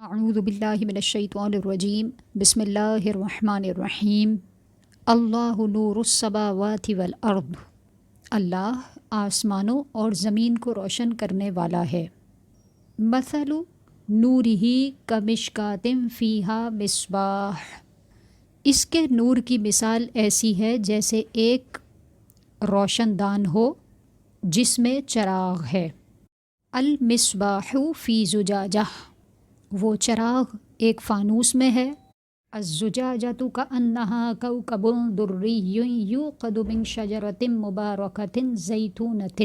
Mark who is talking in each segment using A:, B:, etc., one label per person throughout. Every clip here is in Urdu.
A: اعوذ باللہ من الشیطان الرجیم بسم اللہ الرحمن الرحیم اللہ نور السماوات والارض، اللہ آسمانوں اور زمین کو روشن کرنے والا ہے۔ مثل نورہ کمشکاتٍ فیہا مصباح، اس کے نور کی مثال ایسی ہے جیسے ایک روشن دان ہو جس میں چراغ ہے۔ المصباح فی زجاجہ، وہ چراغ ایک فانوس میں ہے۔ الزجاجۃ کأنہا کوکب دری یوقد من شجرۃ مبارکۃ زیتونۃ،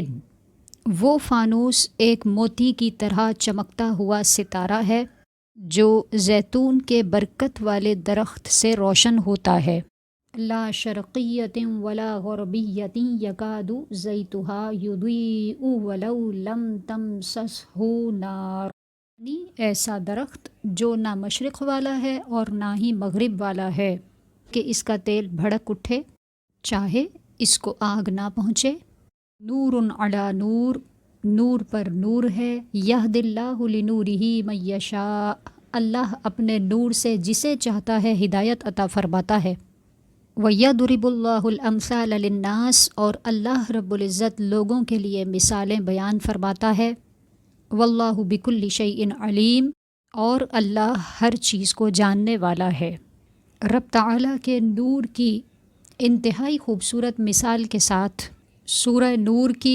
A: وہ فانوس ایک موتی کی طرح چمکتا ہوا ستارہ ہے جو زیتون کے برکت والے درخت سے روشن ہوتا ہے۔ لا شرقیۃ ولا غربیۃ یکاد زیتها یضیء ولو لم تمسسہ نار، یعنی ایسا درخت جو نہ مشرق والا ہے اور نہ ہی مغرب والا ہے کہ اس کا تیل بھڑک اٹھے چاہے اس کو آگ نہ پہنچے۔ نور علی نور، نور پر نور ہے۔ یہد اللہ لنورہ من یشاء، اللہ اپنے نور سے جسے چاہتا ہے ہدایت عطا فرماتا ہے۔ وَيَضْرِبُ اللَّهُ الْأَمْثَالَ لِلنَّاسِ، اور اللہ رب العزت لوگوں کے لیے مثالیں بیان فرماتا ہے۔ واللہ بکل شیء علیم، اور اللہ ہر چیز کو جاننے والا ہے۔ رب تعالیٰ کے نور کی انتہائی خوبصورت مثال کے ساتھ سورہ نور کی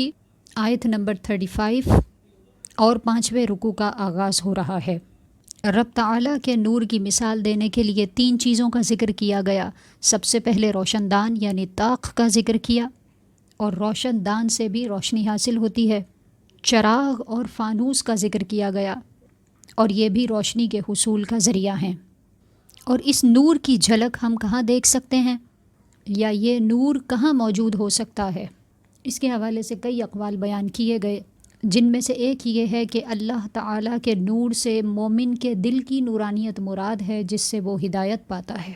A: آیت نمبر 35 اور 5ویں رکوع کا آغاز ہو رہا ہے۔ رب تعالیٰ کے نور کی مثال دینے کے لیے 3 چیزوں کا ذکر کیا گیا۔ سب سے پہلے روشن دان یعنی طاق کا ذکر کیا، اور روشن دان سے بھی روشنی حاصل ہوتی ہے۔ چراغ اور فانوس کا ذکر کیا گیا، اور یہ بھی روشنی کے حصول کا ذریعہ ہیں۔ اور اس نور کی جھلک ہم کہاں دیکھ سکتے ہیں، یا یہ نور کہاں موجود ہو سکتا ہے؟ اس کے حوالے سے کئی اقوال بیان کیے گئے، جن میں سے ایک یہ ہے کہ اللہ تعالیٰ کے نور سے مومن کے دل کی نورانیت مراد ہے، جس سے وہ ہدایت پاتا ہے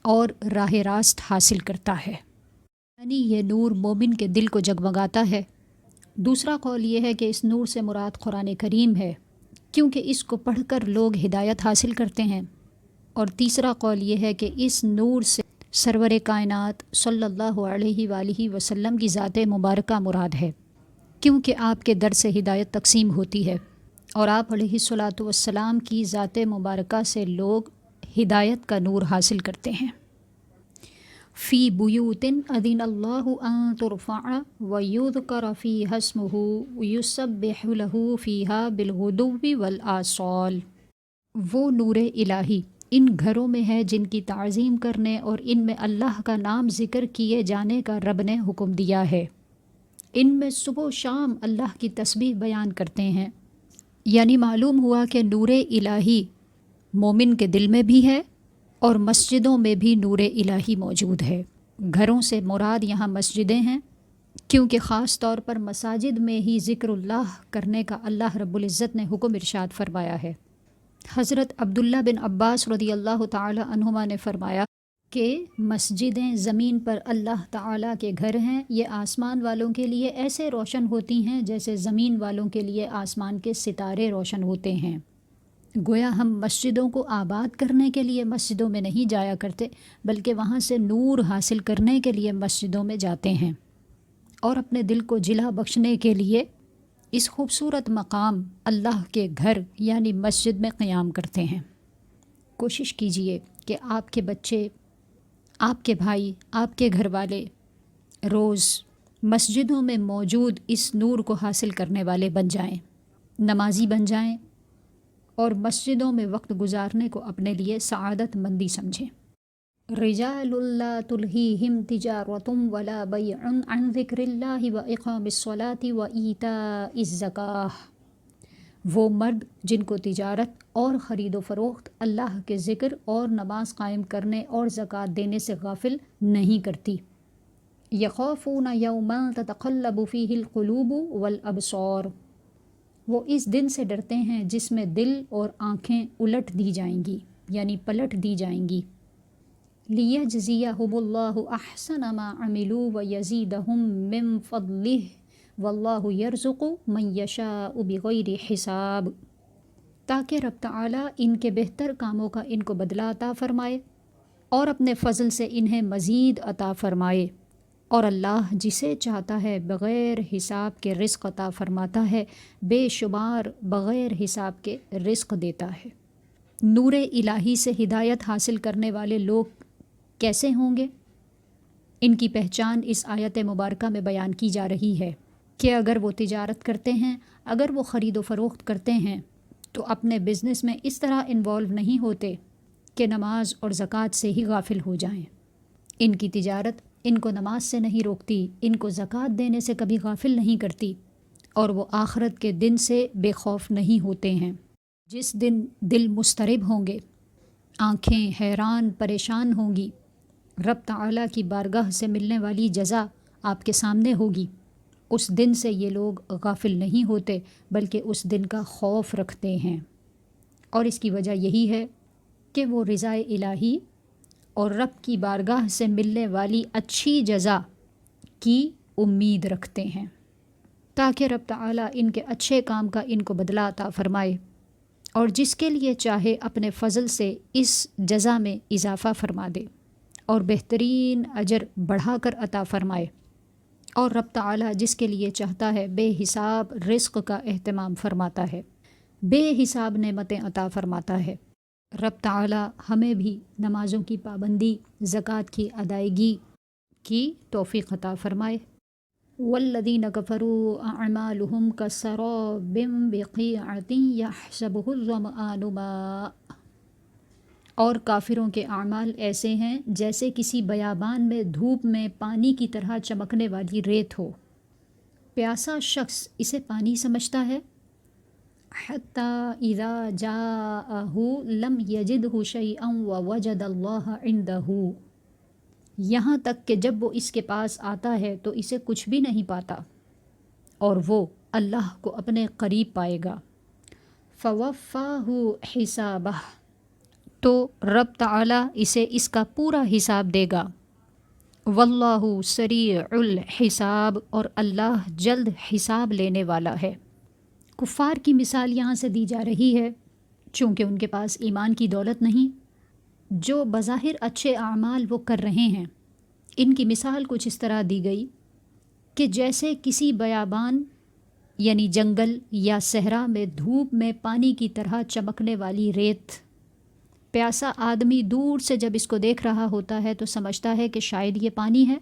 A: اور راہ راست حاصل کرتا ہے، یعنی یہ نور مومن کے دل کو جگمگاتا ہے۔ دوسرا قول یہ ہے کہ اس نور سے مراد قرآن کریم ہے، کیونکہ اس کو پڑھ کر لوگ ہدایت حاصل کرتے ہیں۔ اور تیسرا قول یہ ہے کہ اس نور سے سرور کائنات صلی اللہ علیہ وآلہ وسلم کی ذات مبارکہ مراد ہے، کیونکہ آپ کے در سے ہدایت تقسیم ہوتی ہے، اور آپ علیہ الصلاۃ والسلام کی ذات مبارکہ سے لوگ ہدایت کا نور حاصل کرتے ہیں۔ فی بیوت اذن اللہ ان ترفع ویذکر فیہا اسمہ یسبح لہ فیہا بالغدو والآصال، وہ نور الہی ان گھروں میں ہے جن کی تعظیم کرنے اور ان میں اللہ کا نام ذکر کیے جانے کا رب نے حکم دیا ہے۔ ان میں صبح و شام اللہ کی تسبیح بیان کرتے ہیں، یعنی معلوم ہوا کہ نور الہی مومن کے دل میں بھی ہے اور مسجدوں میں بھی نور الہی موجود ہے۔ گھروں سے مراد یہاں مسجدیں ہیں، کیونکہ خاص طور پر مساجد میں ہی ذکر اللہ کرنے کا اللہ رب العزت نے حکم ارشاد فرمایا ہے۔ حضرت عبداللہ بن عباس رضی اللہ تعالی عنہما نے فرمایا کہ مسجدیں زمین پر اللہ تعالیٰ کے گھر ہیں، یہ آسمان والوں کے لیے ایسے روشن ہوتی ہیں جیسے زمین والوں کے لیے آسمان کے ستارے روشن ہوتے ہیں۔ گویا ہم مسجدوں کو آباد کرنے کے لیے مسجدوں میں نہیں جایا کرتے، بلکہ وہاں سے نور حاصل کرنے کے لیے مسجدوں میں جاتے ہیں، اور اپنے دل کو جلا بخشنے کے لیے اس خوبصورت مقام اللہ کے گھر یعنی مسجد میں قیام کرتے ہیں۔ کوشش کیجئے کہ آپ کے بچے، آپ کے بھائی، آپ کے گھر والے روز مسجدوں میں موجود اس نور کو حاصل کرنے والے بن جائیں، نمازی بن جائیں، اور مسجدوں میں وقت گزارنے کو اپنے لیے سعادت مندی سمجھیں۔ رجال لا تلہیہم تجارۃ ولا بیع عن ذکر اللہ واقام الصلاۃ وایتاء الزکاۃ، وہ مرد جن کو تجارت اور خرید و فروخت اللہ کے ذکر اور نماز قائم کرنے اور زکوٰۃ دینے سے غافل نہیں کرتی۔ یخافون یوما تتقلب فیہ القلوب والابصار، وہ اس دن سے ڈرتے ہیں جس میں دل اور آنکھیں الٹ دی جائیں گی، یعنی پلٹ دی جائیں گی۔ لیجزیہم اللہ احسن ما عملوا ویزیدہم من فضلہ واللہ یرزق من یشاء بغیر حساب، تاکہ رب تعالیٰ ان کے بہتر کاموں کا ان کو بدلہ عطا فرمائے اور اپنے فضل سے انہیں مزید عطا فرمائے۔ اور اللہ جسے چاہتا ہے بغیر حساب کے رزق عطا فرماتا ہے، بے شمار بغیر حساب کے رزق دیتا ہے۔ نور الہی سے ہدایت حاصل کرنے والے لوگ کیسے ہوں گے؟ ان کی پہچان اس آیت مبارکہ میں بیان کی جا رہی ہے کہ اگر وہ تجارت کرتے ہیں، اگر وہ خرید و فروخت کرتے ہیں تو اپنے بزنس میں اس طرح انوالو نہیں ہوتے کہ نماز اور زکوٰۃ سے ہی غافل ہو جائیں۔ ان کی تجارت ان کو نماز سے نہیں روکتی، ان کو زکوٰۃ دینے سے کبھی غافل نہیں کرتی، اور وہ آخرت کے دن سے بے خوف نہیں ہوتے ہیں، جس دن دل مضطرب ہوں گے، آنکھیں حیران پریشان ہوں گی، رب تعالیٰ کی بارگاہ سے ملنے والی جزا آپ کے سامنے ہوگی۔ اس دن سے یہ لوگ غافل نہیں ہوتے بلکہ اس دن کا خوف رکھتے ہیں، اور اس کی وجہ یہی ہے کہ وہ رضا الہی اور رب کی بارگاہ سے ملنے والی اچھی جزا کی امید رکھتے ہیں، تاکہ رب تعالیٰ ان کے اچھے کام کا ان کو بدلہ عطا فرمائے، اور جس کے لیے چاہے اپنے فضل سے اس جزا میں اضافہ فرما دے اور بہترین اجر بڑھا کر عطا فرمائے، اور رب تعالیٰ جس کے لیے چاہتا ہے بے حساب رزق کا اہتمام فرماتا ہے، بے حساب نعمتیں عطا فرماتا ہے۔ رب تعالیٰ ہمیں بھی نمازوں کی پابندی، زکوٰۃ کی ادائیگی کی توفیق عطا فرمائے۔ والذین کفروا اعمالهم کسراب بقیعۃ یحسبہ الظمآن ماء، اور کافروں کے اعمال ایسے ہیں جیسے کسی بیابان میں دھوپ میں پانی کی طرح چمکنے والی ریت ہو، پیاسا شخص اسے پانی سمجھتا ہے، حتی اذا جاءہ لم یجدہ شیئا ووجد اللہ عندہ، یہاں تک کہ جب وہ اس کے پاس آتا ہے تو اسے کچھ بھی نہیں پاتا، اور وہ اللہ کو اپنے قریب پائے گا۔ فوفاہ حسابہ، تو رب تعالیٰ اسے اس کا پورا حساب دے گا۔ واللہ سریع الحساب، اور اللہ جلد حساب لینے والا ہے۔ کفار کی مثال یہاں سے دی جا رہی ہے، چونکہ ان کے پاس ایمان کی دولت نہیں، جو بظاہر اچھے اعمال وہ کر رہے ہیں، ان کی مثال کچھ اس طرح دی گئی کہ جیسے کسی بیابان یعنی جنگل یا صحرا میں دھوپ میں پانی کی طرح چمکنے والی ریت، پیاسا آدمی دور سے جب اس کو دیکھ رہا ہوتا ہے تو سمجھتا ہے کہ شاید یہ پانی ہے،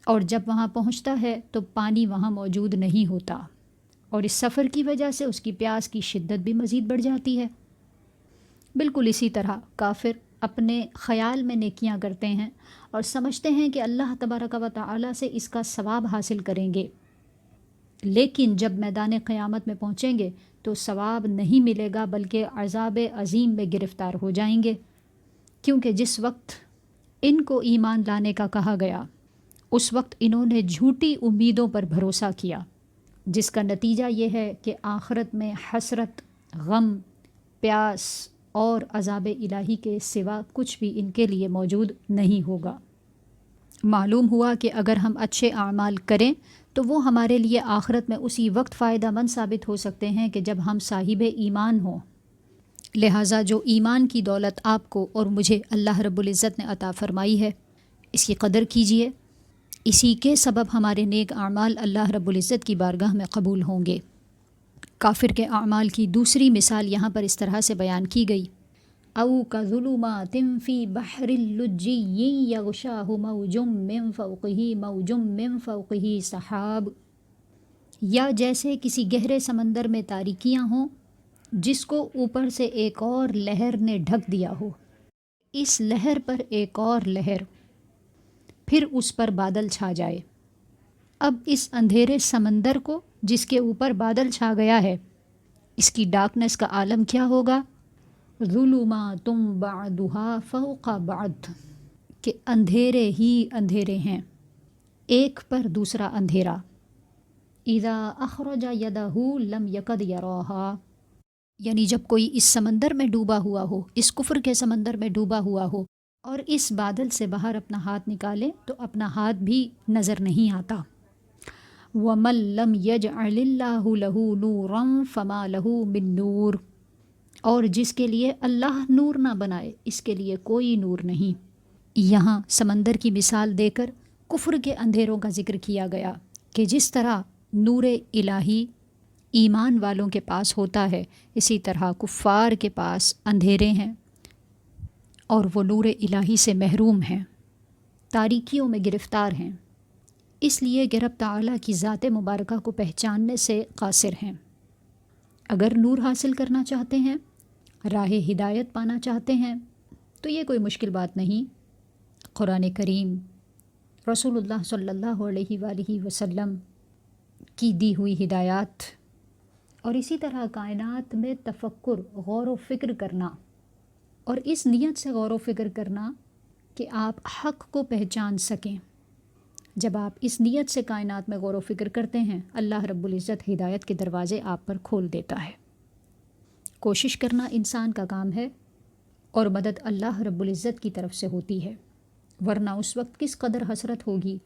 A: اور جب وہاں پہنچتا ہے تو پانی وہاں موجود نہیں ہوتا، اور اس سفر کی وجہ سے اس کی پیاس کی شدت بھی مزید بڑھ جاتی ہے۔ بالکل اسی طرح کافر اپنے خیال میں نیکیاں کرتے ہیں اور سمجھتے ہیں کہ اللہ تبارک و تعالیٰ سے اس کا ثواب حاصل کریں گے، لیکن جب میدان قیامت میں پہنچیں گے تو ثواب نہیں ملے گا بلکہ عذاب عظیم میں گرفتار ہو جائیں گے، کیونکہ جس وقت ان کو ایمان لانے کا کہا گیا اس وقت انہوں نے جھوٹی امیدوں پر بھروسہ کیا، جس کا نتیجہ یہ ہے کہ آخرت میں حسرت، غم، پیاس اور عذاب الہی کے سوا کچھ بھی ان کے لیے موجود نہیں ہوگا۔ معلوم ہوا کہ اگر ہم اچھے اعمال کریں تو وہ ہمارے لیے آخرت میں اسی وقت فائدہ مند ثابت ہو سکتے ہیں کہ جب ہم صاحب ایمان ہوں۔ لہٰذا جو ایمان کی دولت آپ کو اور مجھے اللہ رب العزت نے عطا فرمائی ہے، اس کی قدر کیجیے، اسی کے سبب ہمارے نیک اعمال اللہ رب العزت کی بارگاہ میں قبول ہوں گے۔ کافر کے اعمال کی دوسری مثال یہاں پر اس طرح سے بیان کی گئی، او کظلمات فی بحر اللجی یغشاہ موج من فوقہ موج من فوقہ سحاب، یا جیسے کسی گہرے سمندر میں تاریکیاں ہوں جس کو اوپر سے ایک اور لہر نے ڈھک دیا ہو، اس لہر پر ایک اور لہر، پھر اس پر بادل چھا جائے۔ اب اس اندھیرے سمندر کو جس کے اوپر بادل چھا گیا ہے، اس کی ڈارکنیس کا عالم کیا ہوگا؟ ظلمات بعضها فوق بعض، کہ اندھیرے ہی اندھیرے ہیں، ایک پر دوسرا اندھیرا۔ اذا اخرج یدہ لم یکد یراہا، یعنی جب کوئی اس سمندر میں ڈوبا ہوا ہو، اس کفر کے سمندر میں ڈوبا ہوا ہو اور اس بادل سے باہر اپنا ہاتھ نکالے تو اپنا ہاتھ بھی نظر نہیں آتا۔ وَمَن لَّمْ يَجْعَلِ اللَّهُ لَهُ نُورًا فَمَا لَهُ مِن نُور، اور جس کے لیے اللہ نور نہ بنائے اس کے لیے کوئی نور نہیں۔ یہاں سمندر کی مثال دے کر کفر کے اندھیروں کا ذکر کیا گیا کہ جس طرح نور الہی ایمان والوں کے پاس ہوتا ہے، اسی طرح کفار کے پاس اندھیرے ہیں اور وہ نور الہی سے محروم ہیں، تاریکیوں میں گرفتار ہیں، اس لیے کہ رب تعالیٰ کی ذات مبارکہ کو پہچاننے سے قاصر ہیں۔ اگر نور حاصل کرنا چاہتے ہیں، راہ ہدایت پانا چاہتے ہیں تو یہ کوئی مشکل بات نہیں۔ قرآن کریم، رسول اللہ صلی اللہ علیہ وآلہ وسلم کی دی ہوئی ہدایات اور اسی طرح کائنات میں تفکر، غور و فکر کرنا، اور اس نیت سے غور و فکر کرنا کہ آپ حق کو پہچان سکیں۔ جب آپ اس نیت سے کائنات میں غور و فکر کرتے ہیں، اللہ رب العزت ہدایت کے دروازے آپ پر کھول دیتا ہے۔ کوشش کرنا انسان کا کام ہے اور مدد اللہ رب العزت کی طرف سے ہوتی ہے، ورنہ اس وقت کس قدر حسرت ہوگی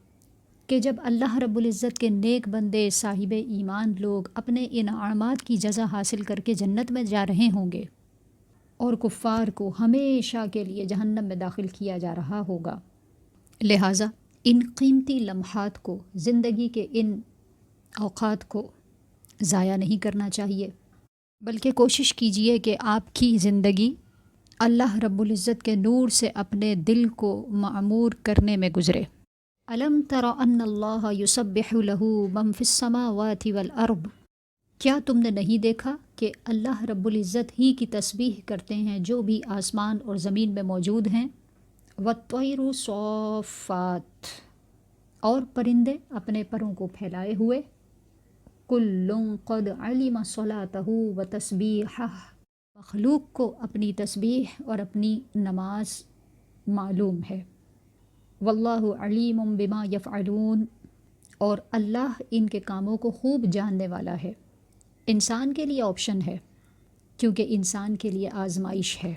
A: کہ جب اللہ رب العزت کے نیک بندے، صاحب ایمان لوگ اپنے انعامات کی جزا حاصل کر کے جنت میں جا رہے ہوں گے اور کفار کو ہمیشہ کے لیے جہنم میں داخل کیا جا رہا ہوگا۔ لہٰذا ان قیمتی لمحات کو، زندگی کے ان اوقات کو ضائع نہیں کرنا چاہیے، بلکہ کوشش کیجئے کہ آپ کی زندگی اللہ رب العزت کے نور سے اپنے دل کو معمور کرنے میں گزرے۔ الم تر ان اللہ یسبح لہ من فی السماوات والارض، کیا تم نے نہیں دیکھا کہ اللہ رب العزت ہی کی تسبیح کرتے ہیں جو بھی آسمان اور زمین میں موجود ہیں۔ والطیر صافات، اور پرندے اپنے پروں کو پھیلائے ہوئے۔ کل قد علم صلاتہ وتسبیحہ، مخلوق کو اپنی تسبیح اور اپنی نماز معلوم ہے۔ واللہ علیم بما یفعلون، اور اللہ ان کے کاموں کو خوب جاننے والا ہے۔ انسان کے لیے آپشن ہے، کیونکہ انسان کے لیے آزمائش ہے،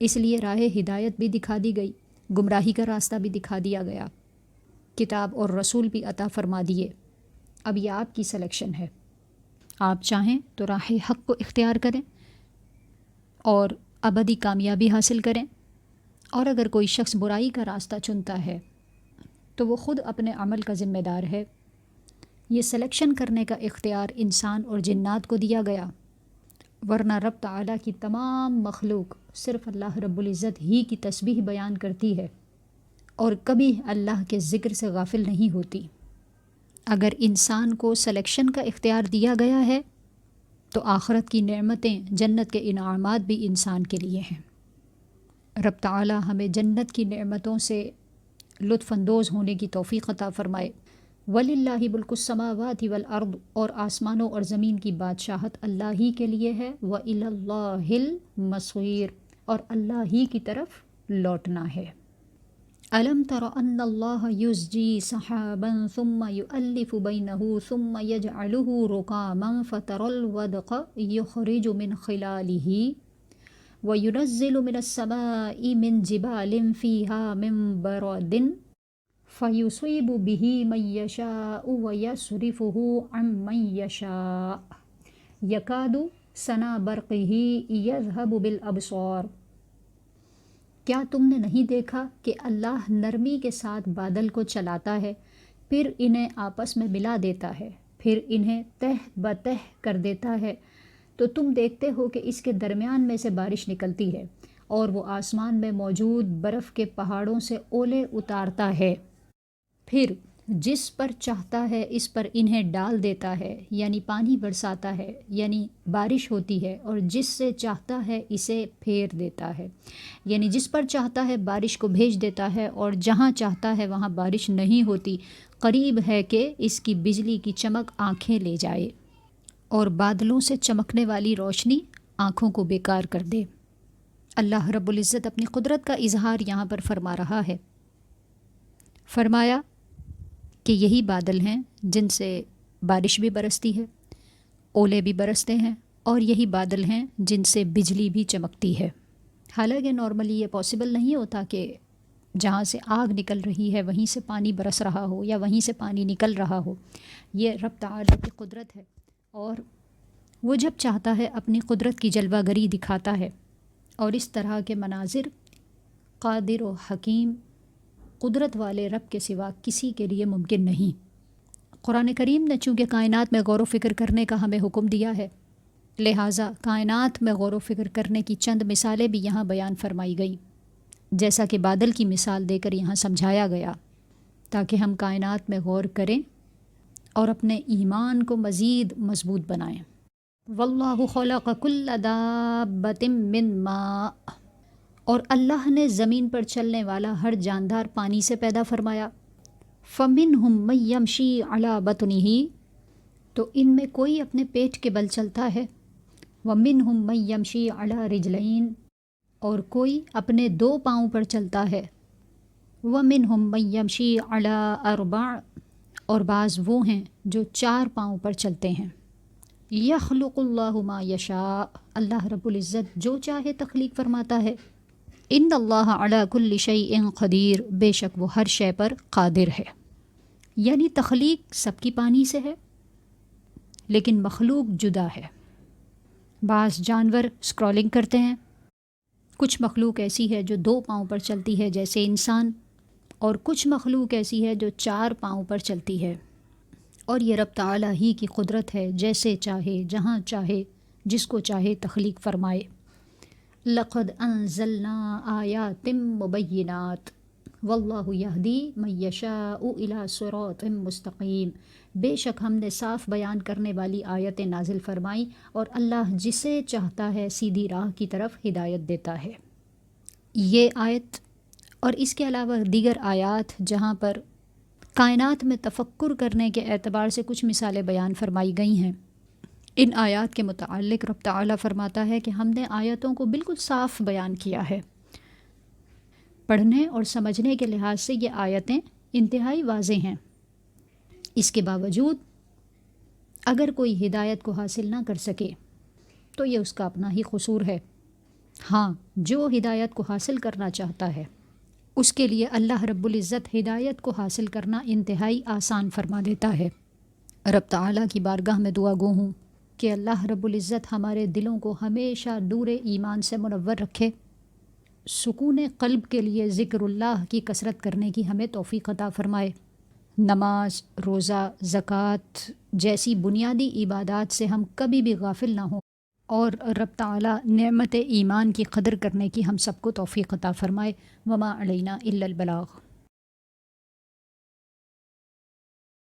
A: اس لیے راہ ہدایت بھی دکھا دی گئی، گمراہی کا راستہ بھی دکھا دیا گیا، کتاب اور رسول بھی عطا فرما دیے۔ اب یہ آپ کی سلیکشن ہے، آپ چاہیں تو راہ حق کو اختیار کریں اور ابدی کامیابی حاصل کریں، اور اگر کوئی شخص برائی کا راستہ چنتا ہے تو وہ خود اپنے عمل کا ذمہ دار ہے۔ یہ سلیکشن کرنے کا اختیار انسان اور جنات کو دیا گیا، ورنہ رب تعالیٰ کی تمام مخلوق صرف اللہ رب العزت ہی کی تسبیح بیان کرتی ہے اور کبھی اللہ کے ذکر سے غافل نہیں ہوتی۔ اگر انسان کو سلیکشن کا اختیار دیا گیا ہے تو آخرت کی نعمتیں، جنت کے انعامات بھی انسان کے لیے ہیں۔ رب تعالیٰ ہمیں جنت کی نعمتوں سے لطف اندوز ہونے کی توفیق عطا فرمائے۔ وَلِلَّهِ مُلْكُ السَّمَاوَاتِ وَالْأَرْضِ، اور آسمانوں اور زمین کی بادشاہت اللہ ہی کے لیے ہے۔ وَإِلَى اللَّهِ الْمَصِيرُ، اور اللہ ہی کی طرف لوٹنا ہے۔ أَلَمْ تَرَ أَنَّ اللَّهَ يُزْجِي سَحَابًا ثُمَّ يُؤَلِّفُ بَيْنَهُ ثُمَّ يَجْعَلُهُ رُكَامًا فَتَرَى الْوَدْقَ يَخْرُجُ مِنْ خِلَالِهِ وَيُنَزِّلُ مِنَ السَّمَاءِ مِنْ جِبَالٍ فِيهَا مِنْ بَرَدٍ فَيُصِيبُ بِهِ مَنْ يَشَاءُ وَيَصْرِفُهُ عَنْ مَنْ يَشَاءُ يَكَادُ سَنَا بَرْقِهِ يَذْهَبُ بِالْأَبْصَارِ، کیا تم نے نہیں دیکھا کہ اللہ نرمی کے ساتھ بادل کو چلاتا ہے، پھر انہیں آپس میں ملا دیتا ہے، پھر انہیں تہ بتہ کر دیتا ہے، تو تم دیکھتے ہو کہ اس کے درمیان میں سے بارش نکلتی ہے اور وہ آسمان میں موجود برف کے پہاڑوں سے اولے اتارتا ہے، پھر جس پر چاہتا ہے اس پر انہیں ڈال دیتا ہے، یعنی پانی برساتا ہے، یعنی بارش ہوتی ہے، اور جس سے چاہتا ہے اسے پھیر دیتا ہے، یعنی جس پر چاہتا ہے بارش کو بھیج دیتا ہے، اور جہاں چاہتا ہے وہاں بارش نہیں ہوتی، قریب ہے کہ اس کی بجلی کی چمک آنکھیں لے جائے اور بادلوں سے چمکنے والی روشنی آنکھوں کو بیکار کر دے۔ اللہ رب العزت اپنی قدرت کا اظہار یہاں پر فرما رہا ہے۔ فرمایا کہ یہی بادل ہیں جن سے بارش بھی برستی ہے، اولے بھی برستے ہیں، اور یہی بادل ہیں جن سے بجلی بھی چمکتی ہے۔ حالانکہ نارملی یہ پاسبل نہیں ہوتا کہ جہاں سے آگ نکل رہی ہے وہیں سے پانی برس رہا ہو یا وہیں سے پانی نکل رہا ہو، یہ رب تعالیٰ کی قدرت ہے، اور وہ جب چاہتا ہے اپنی قدرت کی جلوہ گری دکھاتا ہے، اور اس طرح کے مناظر قادر و حکیم قدرت والے رب کے سوا کسی کے لیے ممکن نہیں۔ قرآن کریم نے چونکہ کائنات میں غور و فکر کرنے کا ہمیں حکم دیا ہے، لہٰذا کائنات میں غور و فکر کرنے کی چند مثالیں بھی یہاں بیان فرمائی گئیں، جیسا کہ بادل کی مثال دے کر یہاں سمجھایا گیا، تاکہ ہم کائنات میں غور کریں اور اپنے ایمان کو مزید مضبوط بنائیں۔ واللہ خلق کل دابۃ من ماء، اور اللہ نے زمین پر چلنے والا ہر جاندار پانی سے پیدا فرمایا۔ فمنہم من یمشی علی بطنہ، تو ان میں کوئی اپنے پیٹ کے بل چلتا ہے، ومنہم من یمشی علی رجلین، اور کوئی اپنے 2 پاؤں پر چلتا ہے، ومنہم من یمشی علی اربع، اور بعض وہ ہیں جو 4 پاؤں پر چلتے ہیں۔ یخلق اللہ ما یشاء، اللہ رب العزت جو چاہے تخلیق فرماتا ہے۔ ان اللہ علی کل شیء قدیر، بے شک وہ ہر شے پر قادر ہے۔ یعنی تخلیق سب کی پانی سے ہے، لیکن مخلوق جدا ہے۔ بعض جانور اسکرولنگ کرتے ہیں، کچھ مخلوق ایسی ہے جو 2 پاؤں پر چلتی ہے جیسے انسان، اور کچھ مخلوق ایسی ہے جو 4 پاؤں پر چلتی ہے۔ اور یہ رب تعالیٰ ہی کی قدرت ہے، جیسے چاہے جہاں چاہے جس کو چاہے تخلیق فرمائے۔ لقد انزلنا آیات مبینات واللہ یہدی من یشاء الی صراط مستقیم، بے شک ہم نے صاف بیان کرنے والی آیتیں نازل فرمائیں، اور اللہ جسے چاہتا ہے سیدھی راہ کی طرف ہدایت دیتا ہے۔ یہ آیت اور اس کے علاوہ دیگر آیات جہاں پر کائنات میں تفکر کرنے کے اعتبار سے کچھ مثالیں بیان فرمائی گئی ہیں، ان آیات کے متعلق رب تعالیٰ فرماتا ہے کہ ہم نے آیتوں کو بالکل صاف بیان کیا ہے۔ پڑھنے اور سمجھنے کے لحاظ سے یہ آیتیں انتہائی واضح ہیں۔ اس کے باوجود اگر کوئی ہدایت کو حاصل نہ کر سکے تو یہ اس کا اپنا ہی قصور ہے۔ ہاں، جو ہدایت کو حاصل کرنا چاہتا ہے اس کے لیے اللہ رب العزت ہدایت کو حاصل کرنا انتہائی آسان فرما دیتا ہے۔ رب تعالیٰ کی بارگاہ میں دعا گو ہوں کہ اللہ رب العزت ہمارے دلوں کو ہمیشہ نور ایمان سے منور رکھے، سکون قلب کے لیے ذکر اللہ کی کثرت کرنے کی ہمیں توفیق عطا فرمائے، نماز، روزہ، زکوٰۃ جیسی بنیادی عبادات سے ہم کبھی بھی غافل نہ ہوں، اور رب تعالیٰ نعمت ایمان کی قدر کرنے کی ہم سب کو توفیق عطا فرمائے۔ وما علینا الا البلاغ۔